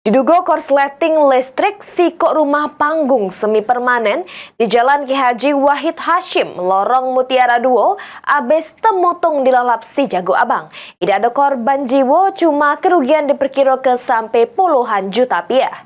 Diduga korsleting listrik sikok rumah panggung semi permanen di Jalan Ki Haji Wahid Hashim, Lorong Mutiara 2, abis temutung dilalap si jago abang. Tidak ada korban jiwa, cuma kerugian diperkirakan sampai puluhan juta rupiah.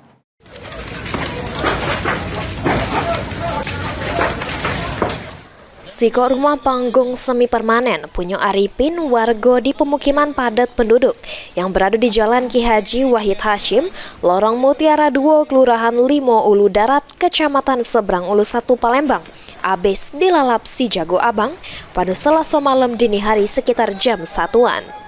Sikok rumah panggung semi permanen punya Arifin, warga di pemukiman padat penduduk yang berada di Jalan Ki Haji Wahid Hashim, Lorong Mutiara 2, Kelurahan Limo Ulu Darat, Kecamatan Seberang Ulu 1, Palembang, abis dilalap si jago abang pada Selasa malam dini hari sekitar jam 1-an.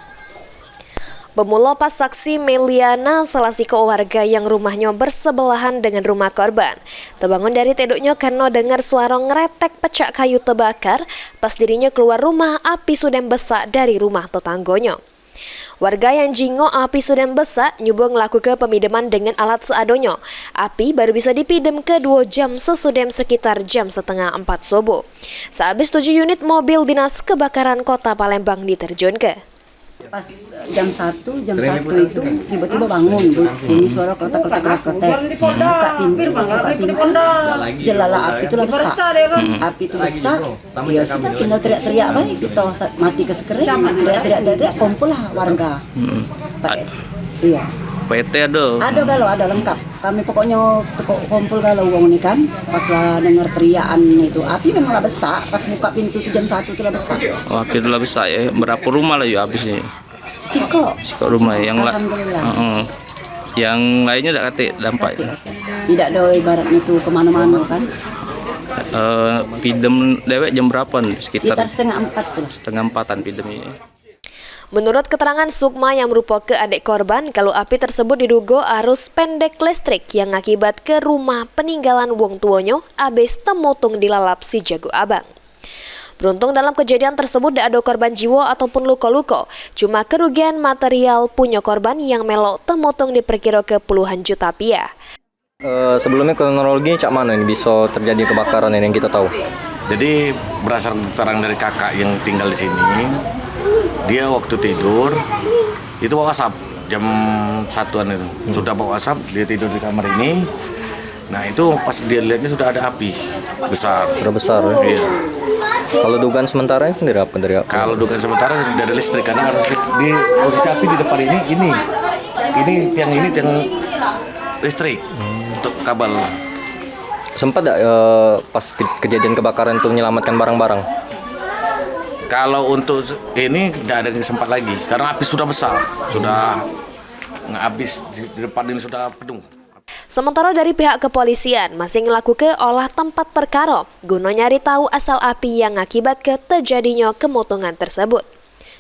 Bermula pas saksi Meliana, salah siko warga yang rumahnya bersebelahan dengan rumah korban, terbangun dari tidurnya karena dengar suara ngeretek pecak kayu terbakar. Pas dirinya keluar rumah, api sudah besar dari rumah tetangganya. Warga yang jingok api sudah besar nyoba ngelakukan pemideman dengan alat seadanya. Api baru bisa dipidem ke 2 jam sesudah sekitar jam setengah 4 subuh. Sehabis 7 unit mobil dinas kebakaran kota Palembang diterjunkan. Pas jam 1 itu tiba-tiba bangun, bunyi suara kotak-kotak, buka pintu, pas buka pintu, jelala api itu besar, api itu besar, ya sudah tinggal teriak-teriak baik, kita mati ke sekering, teriak-teriak, kumpul lah warga. Iya. PT ada galau, ada lengkap. Kami pokoknya kumpul galau uang ini kan. Pas lah dengar teriakan itu, api memang lah besar. Pas buka pintu itu jam 1 itu lah besar. Oh, api itu lah besar ya. Berapa rumah lah ya habisnya? Sikok rumah yang alhamdulillah. Yang lainnya tidak kate dampak. Tidak ada ibaratnya itu kemana-mana kan. Pidem dewek jam berapa nih? Sekitar setengah 4 tuh. Setengah 4-an pidemnya. Menurut keterangan Sukma yang merupakan adik korban, kalau api tersebut diduga arus pendek listrik yang akibat ke rumah peninggalan wong tuanya abis temutung dilalap si jago abang. Beruntung dalam kejadian tersebut tidak ada korban jiwa ataupun luka-luka, cuma kerugian material punya korban yang melok temutung diperkirakan puluhan juta rupiah. Sebelumnya kronologi cak mana ini bisa terjadi kebakaran ini yang kita tahu? Jadi berdasarkan keterangan dari kakak yang tinggal di sini, dia waktu tidur itu bawa asap jam 1-an itu. Sudah bawa asap, dia tidur di kamar ini. Nah itu pas dia lihatnya sudah ada api besar. Sudah besar ya? Iya. Kalau dugaan sementara sendiri apa dari apa? Kalau dugaan sementara tidak ada listrik karena di posisi api di depan ini tiang listrik untuk kabel. Sempat tidak pas kejadian kebakaran itu menyelamatkan barang-barang? Kalau untuk ini tidak ada yang sempat lagi karena api sudah besar, sudah habis di depan ini sudah penuh. Sementara dari pihak kepolisian masih melakukan olah tempat perkara guna nyari tahu asal api yang akibat terjadinya kemotongan tersebut.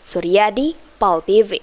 Suryadi, PAL TV.